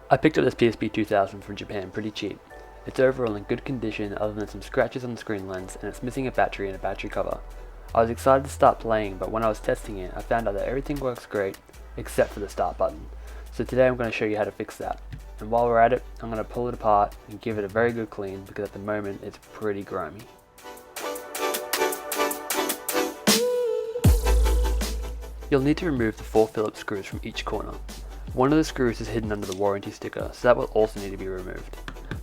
I picked up this PSP 2000 from Japan pretty cheap. It's overall in good condition other than some scratches on the screen lens, and it's missing a battery and a battery cover. I was excited to start playing, but when I was testing it I found out that everything works great except for the start button. So today I'm going to show you how to fix that. And while we're at it, I'm going to pull it apart and give it a very good clean because at the moment it's pretty grimy. You'll need to remove the 4 Phillips screws from each corner. One of the screws is hidden under the warranty sticker, so that will also need to be removed.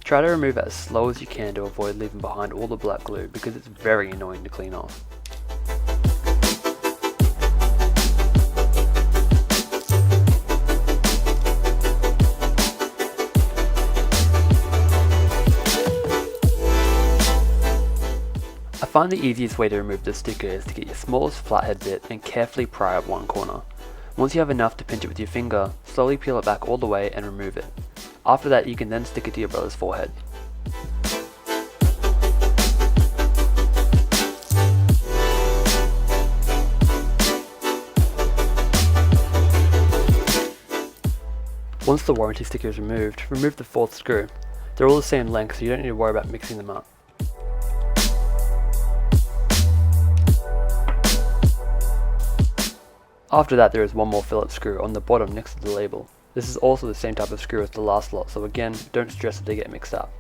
Try to remove it as slow as you can to avoid leaving behind all the black glue because it's very annoying to clean off. I find the easiest way to remove the sticker is to get your smallest flathead bit and carefully pry up one corner. Once you have enough to pinch it with your finger, slowly peel it back all the way and remove it. After that you can then stick it to your brother's forehead. Once the warranty sticker is removed, remove the 4th screw. They're all the same length, so you don't need to worry about mixing them up. After that there is one more Phillips screw on the bottom next to the label. This is also the same type of screw as the last lot, so again, don't stress if they get mixed up.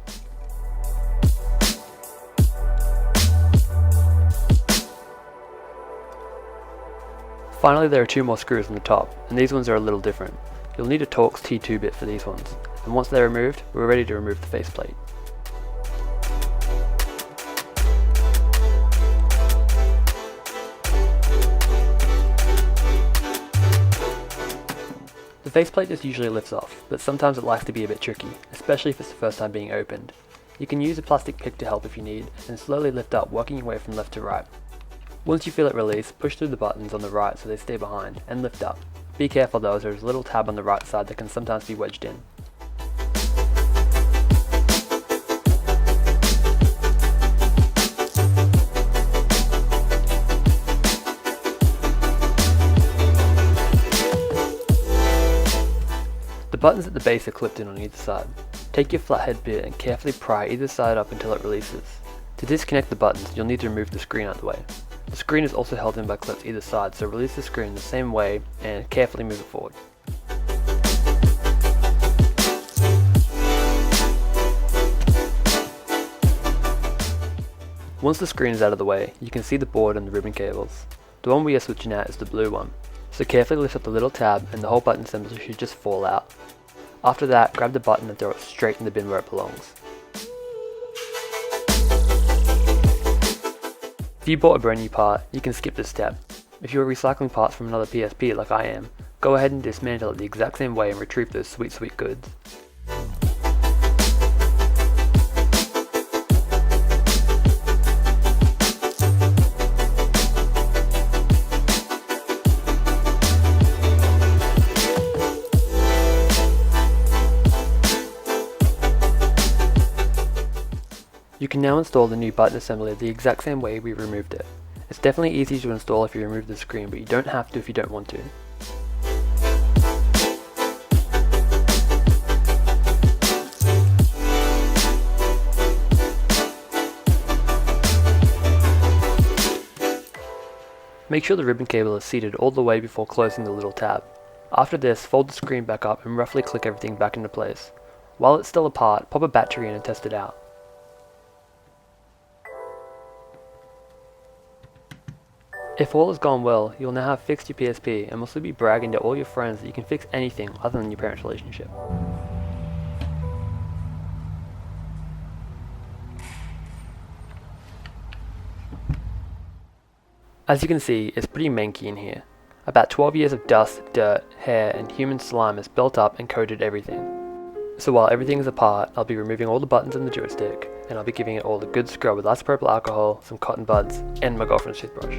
Finally there are 2 more screws on the top, and these ones are a little different. You'll need a Torx T2 bit for these ones, and once they're removed, we're ready to remove the faceplate. The faceplate just usually lifts off, but sometimes it likes to be a bit tricky, especially if it's the first time being opened. You can use a plastic pick to help if you need, and slowly lift up, working your way from left to right. Once you feel it release, push through the buttons on the right so they stay behind, and lift up. Be careful though, as there's a little tab on the right side that can sometimes be wedged in. The buttons at the base are clipped in on either side. Take your flathead bit and carefully pry either side up until it releases. To disconnect the buttons, you'll need to remove the screen out of the way. The screen is also held in by clips either side, so release the screen the same way and carefully move it forward. Once the screen is out of the way, you can see the board and the ribbon cables. The one we are switching out is the blue one. So carefully lift up the little tab and the whole button assembly should just fall out. After that, grab the button and throw it straight in the bin where it belongs. If you bought a brand new part, you can skip this step. If you are recycling parts from another PSP like I am, go ahead and dismantle it the exact same way and retrieve those sweet goods. You can now install the new button assembly the exact same way we removed it. It's definitely easy to install if you remove the screen, but you don't have to if you don't want to. Make sure the ribbon cable is seated all the way before closing the little tab. After this, fold the screen back up and roughly click everything back into place. While it's still apart, pop a battery in and test it out. If all has gone well, you'll now have fixed your PSP and will soon be bragging to all your friends that you can fix anything other than your parents' relationship. As you can see, it's pretty manky in here. About 12 years of dust, dirt, hair and human slime has built up and coated everything. So while everything is apart, I'll be removing all the buttons and the joystick, and I'll be giving it all a good scrub with isopropyl alcohol, some cotton buds, and my girlfriend's toothbrush.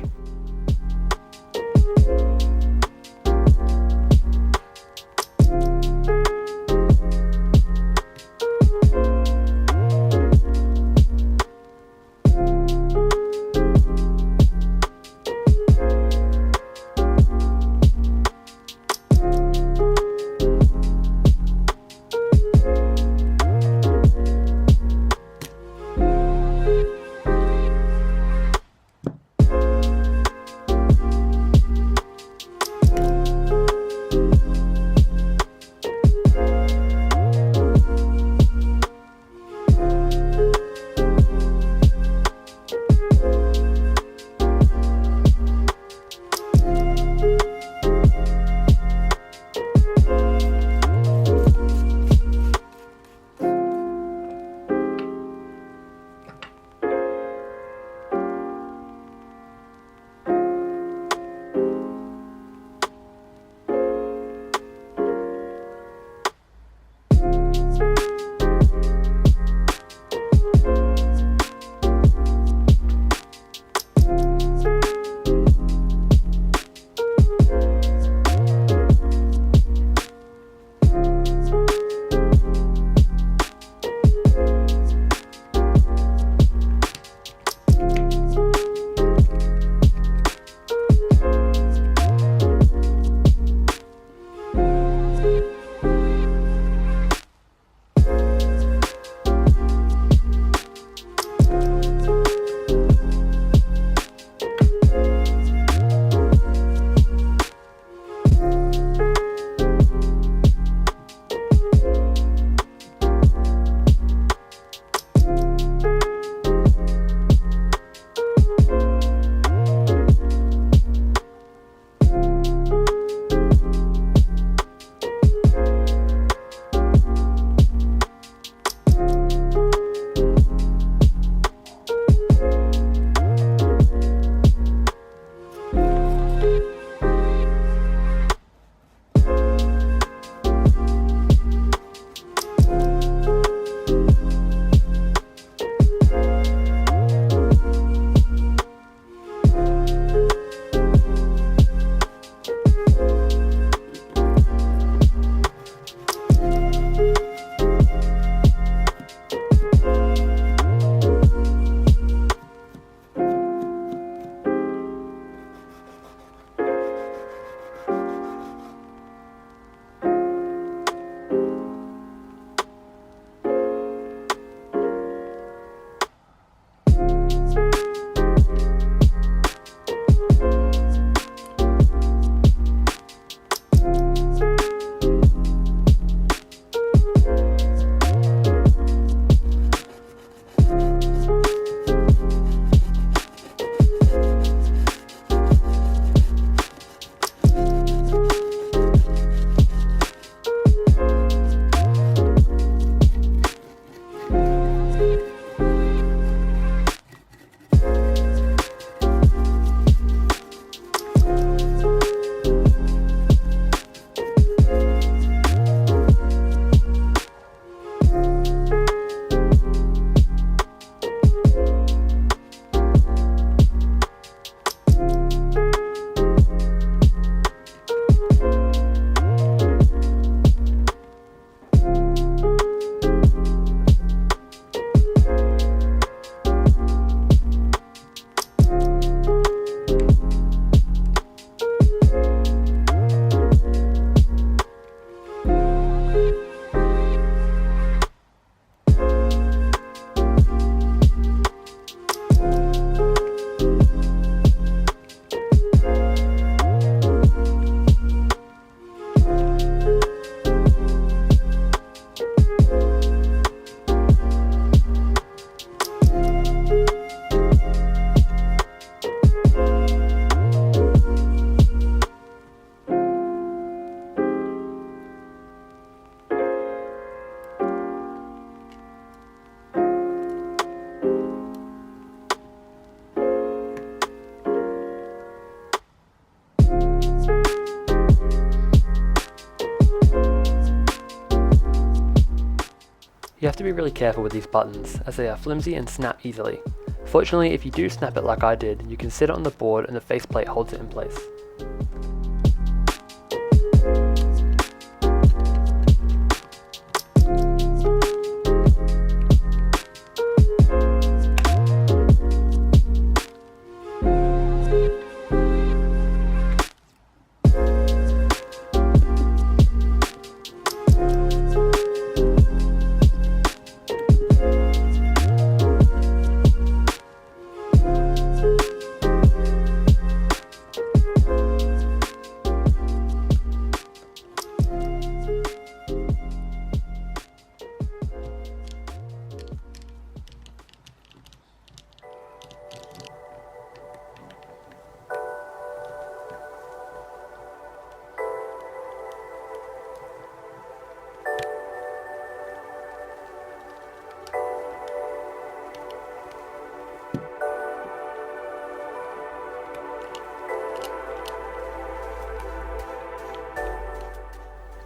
You have to be really careful with these buttons, as they are flimsy and snap easily. Fortunately, if you do snap it like I did, you can sit it on the board and the faceplate holds it in place.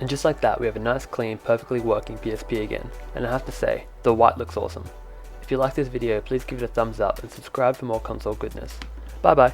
And just like that, we have a nice, clean, perfectly working PSP again, and I have to say, the white looks awesome. If you like this video, please give it a thumbs up and subscribe for more console goodness. Bye bye!